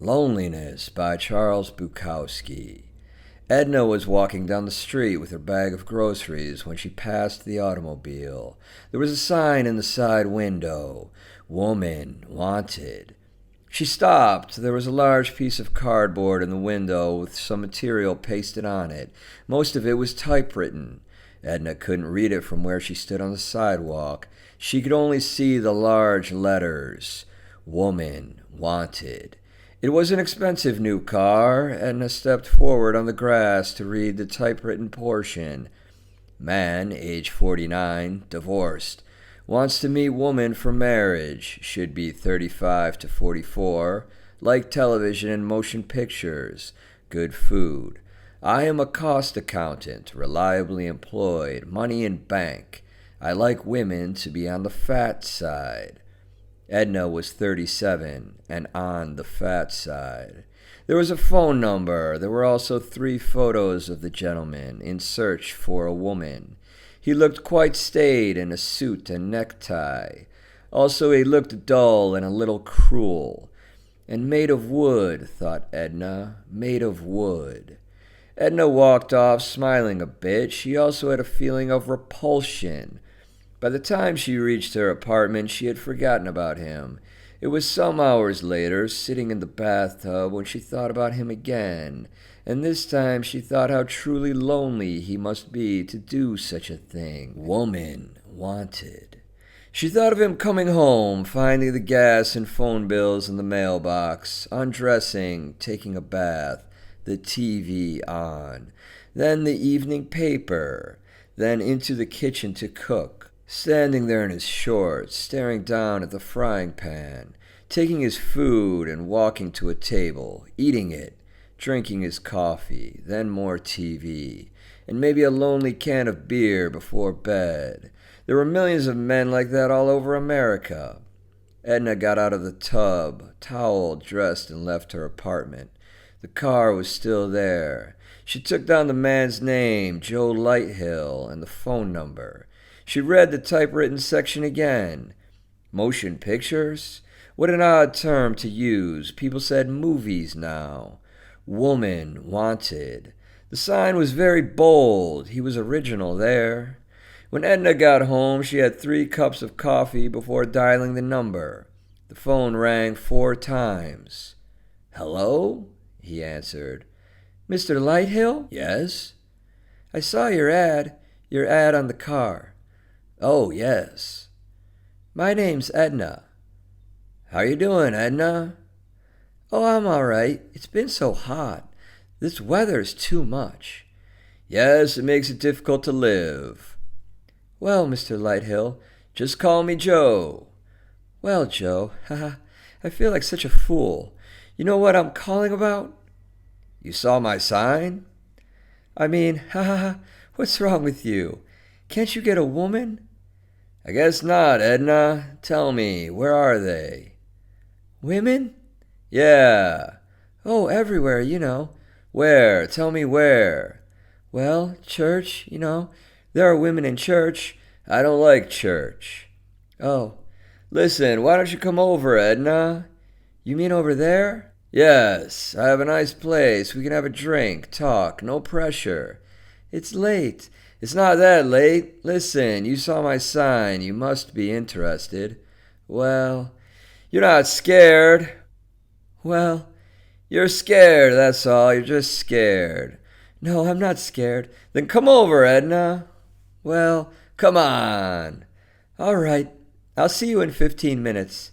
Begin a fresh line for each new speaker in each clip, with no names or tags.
Loneliness by Charles Bukowski. Edna was walking down the street with her bag of groceries when she passed the automobile. There was a sign in the side window, "Woman Wanted." She stopped. There was a large piece of cardboard in the window with some material pasted on it. Most of it was typewritten. Edna couldn't read it from where she stood on the sidewalk. She could only see the large letters, "Woman Wanted." It was an expensive new car. Edna stepped forward on the grass to read the typewritten portion. Man, age 49, divorced. Wants to meet woman for marriage. Should be 35 to 44. Like television and motion pictures. Good food. I am a cost accountant, reliably employed, money in bank. I like women to be on the fat side. Edna was 37 and on the fat side. There was a phone number. There were also 3 photos of the gentleman in search for a woman. He looked quite staid in a suit and necktie. Also, he looked dull and a little cruel. And made of wood, thought Edna, made of wood. Edna walked off, smiling a bit. She also had a feeling of repulsion. By the time she reached her apartment, she had forgotten about him. It was some hours later, sitting in the bathtub, when she thought about him again, and this time she thought how truly lonely he must be to do such a thing. Woman Wanted. She thought of him coming home, finding the gas and phone bills in the mailbox, undressing, taking a bath, the TV on, then the evening paper, then into the kitchen to cook. Standing there in his shorts, staring down at the frying pan, taking his food and walking to a table, eating it, drinking his coffee, then more TV, and maybe a lonely can of beer before bed. There were millions of men like that all over America. Edna got out of the tub, toweled, dressed, and left her apartment. The car was still there. She took down the man's name, Joe Lighthill, and the phone number. She read the typewritten section again. Motion pictures? What an odd term to use. People said movies now. Woman Wanted. The sign was very bold. He was original there. When Edna got home, she had 3 cups of coffee before dialing the number. The phone rang 4 times. "Hello?" he answered. "Mr. Lighthill?" "Yes." "I saw your ad on the car." "Oh, yes." "My name's Edna." "How you doing, Edna?" "Oh, I'm all right. It's been so hot. This weather's too much." "Yes, it makes it difficult to live." "Well, Mr. Lighthill, just call me Joe." "Well, Joe, haha, I feel like such a fool. You know what I'm calling about?" "You saw my sign?" "I mean, haha, what's wrong with you? Can't you get a woman?" "I guess not, Edna. Tell me, where are they?" "Women?" "Yeah." "Oh, everywhere, you know."
"Where? Tell me where."
"Well, church, you know. There are women in church."
"I don't like church."
"Oh."
"Listen, why don't you come over, Edna?"
"You mean over there?"
"Yes, I have a nice place. We can have a drink, talk, no pressure."
"It's late."
"It's not that late. Listen, you saw my sign. You must be interested."
"Well."
"You're not scared."
"Well."
"You're scared, that's all. You're just scared."
"No, I'm not scared."
"Then come over, Edna."
"Well."
"Come on."
"All right. I'll see you in 15 minutes.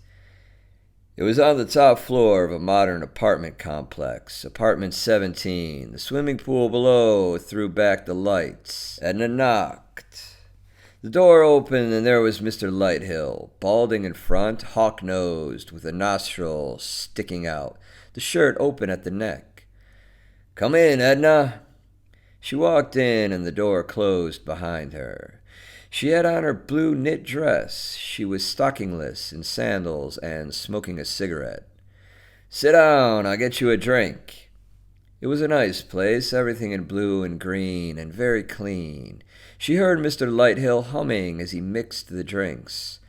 It was on the top floor of a modern apartment complex, apartment 17. The swimming pool below threw back the lights. Edna knocked. The door opened and there was Mr. Lighthill, balding in front, hawk-nosed, with a nostril sticking out, the shirt open at the neck. "Come in, Edna." She walked in and the door closed behind her. She had on her blue knit dress. She was stockingless, in sandals, and smoking a cigarette. "Sit down, I'll get you a drink." It was a nice place, everything in blue and green, and very clean. She heard Mr. Lighthill humming as he mixed the drinks.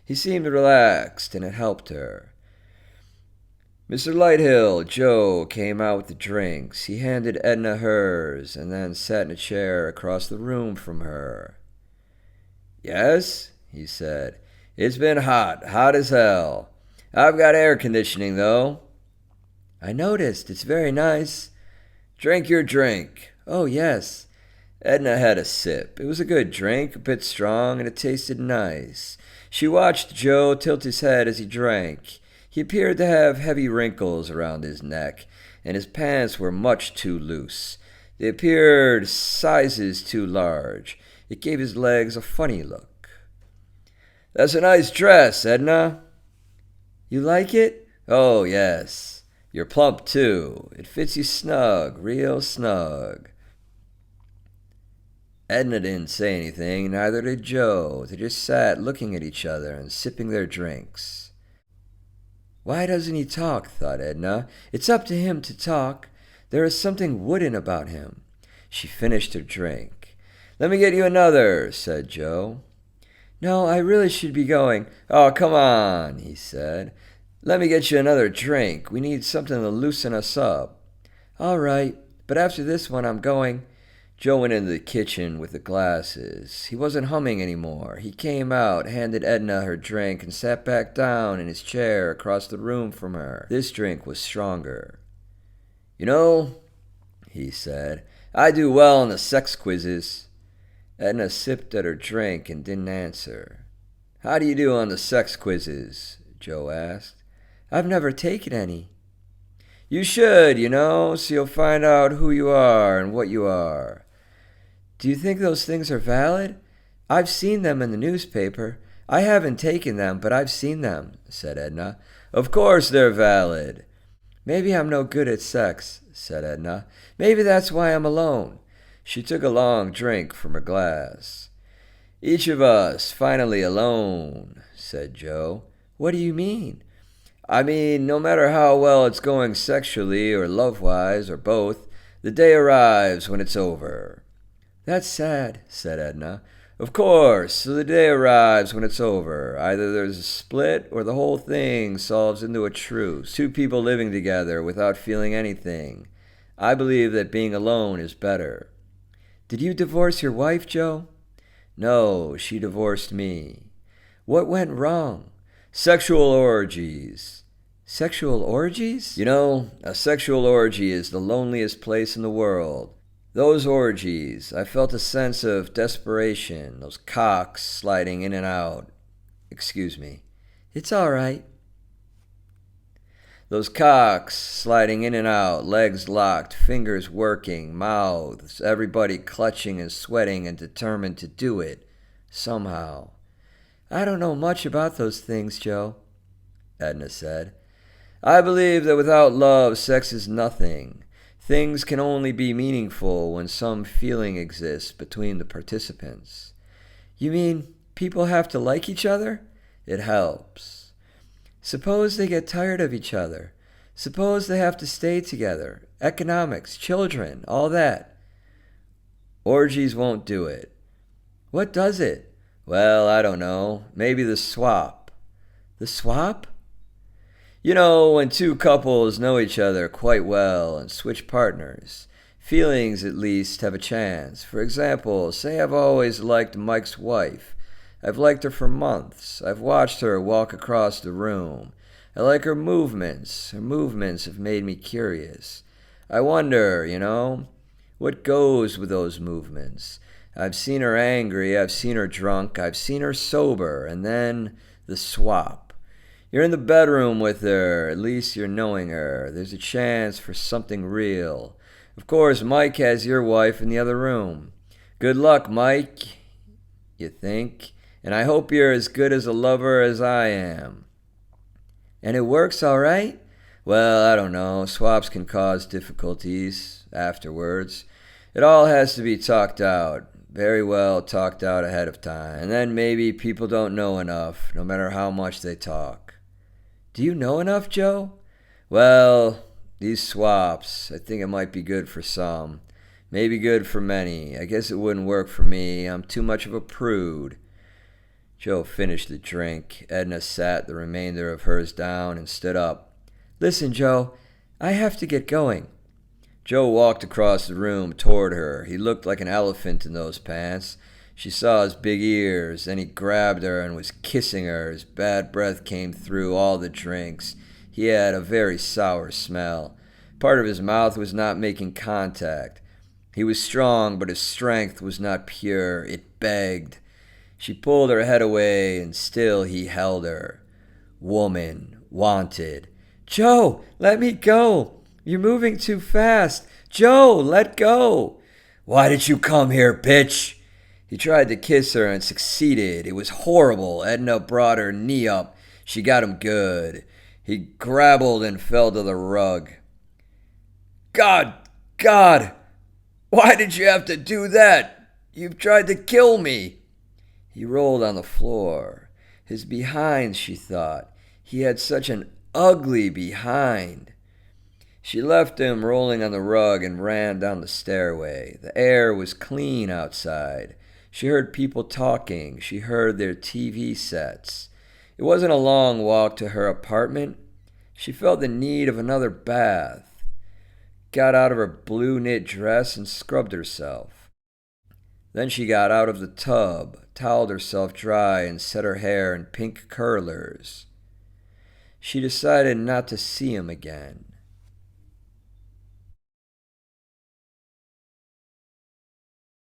He seemed relaxed, and it helped her. Mr. Lighthill, Joe, came out with the drinks. He handed Edna hers, and then sat in a chair across the room from her. "Yes," he said. "It's been hot as hell. I've got air conditioning, though."
"I noticed. It's very nice."
"Drink your drink."
"Oh, yes."
Edna had a sip. It was a good drink, a bit strong, and it tasted nice. She watched Joe tilt his head as he drank. He appeared to have heavy wrinkles around his neck, and his pants were much too loose. They appeared sizes too large. It gave his legs a funny look. "That's a nice dress, Edna."
"You like it?"
"Oh, yes. You're plump, too. It fits you snug, real snug." Edna didn't say anything, neither did Joe. They just sat looking at each other and sipping their drinks.
"Why doesn't he talk?" thought Edna. "It's up to him to talk. There is something wooden about him."
She finished her drink. "Let me get you another," said Joe.
"No, I really should be going."
"Oh, come on," he said. "Let me get you another drink. We need something to loosen us up."
"All right, but after this one I'm going."
Joe went into the kitchen with the glasses. He wasn't humming anymore. He came out, handed Edna her drink, and sat back down in his chair across the room from her. This drink was stronger. "You know," he said, "I do well on the sex quizzes." Edna sipped at her drink and didn't answer. "How do you do on the sex quizzes?" Joe asked.
"I've never taken any."
"You should, so you'll find out who you are and what you are."
"Do you think those things are valid? I've seen them in the newspaper. I haven't taken them, but I've seen them," said Edna.
"Of course they're valid."
"Maybe I'm no good at sex," said Edna. "Maybe that's why I'm alone."
She took a long drink from her glass. "Each of us finally alone," said Joe.
"What do you mean?"
"I mean, no matter how well it's going sexually or love-wise or both, the day arrives when it's over."
"That's sad," said Edna.
"Of course, so the day arrives when it's over. Either there's a split or the whole thing solves into a truce. Two people living together without feeling anything. I believe that being alone is better."
"Did you divorce your wife, Joe?"
"No, she divorced me."
"What went wrong?"
"Sexual orgies."
"Sexual orgies?"
A sexual orgy is the loneliest place in the world. Those orgies, I felt a sense of desperation, those cocks sliding in and out. Excuse me.
"It's all right."
Those cocks sliding in and out, legs locked, fingers working, mouths, everybody clutching and sweating and determined to do it, somehow.
"I don't know much about those things, Joe,"
Edna said. "I believe that without love, sex is nothing. Things can only be meaningful when some feeling exists between the participants."
"You mean people have to like each other?"
"It helps."
"Suppose they get tired of each other. Suppose they have to stay together. Economics, children, all that."
"Orgies won't do it."
"What does it?"
"Well, I don't know. Maybe the swap."
"The swap?"
When two couples know each other quite well and switch partners, feelings at least have a chance. For example, say I've always liked Mike's wife. I've liked her for months. I've watched her walk across the room. I like her movements. Her movements have made me curious. I wonder, what goes with those movements. I've seen her angry, I've seen her drunk, I've seen her sober, and then the swap. You're in the bedroom with her, at least you're knowing her. There's a chance for something real. Of course, Mike has your wife in the other room. Good luck, Mike, you think, and I hope you're as good as a lover as I am.
"And it works all right?"
"Well, I don't know. Swaps can cause difficulties afterwards. It all has to be talked out. Very well talked out ahead of time. And then maybe people don't know enough, no matter how much they talk."
"Do you know enough, Joe?"
"Well, these swaps, I think it might be good for some. Maybe good for many. I guess it wouldn't work for me. I'm too much of a prude." Joe finished the drink. Edna sat the remainder of hers down and stood up.
Listen, Joe, I have to get going.
Joe walked across the room toward her. He looked like an elephant in those pants. She saw his big ears. Then he grabbed her and was kissing her. His bad breath came through all the drinks. He had a very sour smell. Part of his mouth was not making contact. He was strong, but his strength was not pure. It begged. She pulled her head away, and still he held her. Woman, wanted.
Joe, let me go. You're moving too fast. Joe, let go.
Why did you come here, bitch? He tried to kiss her and succeeded. It was horrible. Edna brought her knee up. She got him good. He grappled and fell to the rug. God! Why did you have to do that? You've tried to kill me. He rolled on the floor. His behind, she thought. He had such an ugly behind. She left him rolling on the rug and ran down the stairway. The air was clean outside. She heard people talking. She heard their TV sets. It wasn't a long walk to her apartment. She felt the need of another bath. Got out of her blue knit dress and scrubbed herself. Then she got out of the tub, toweled herself dry, and set her hair in pink curlers. She decided not to see him again.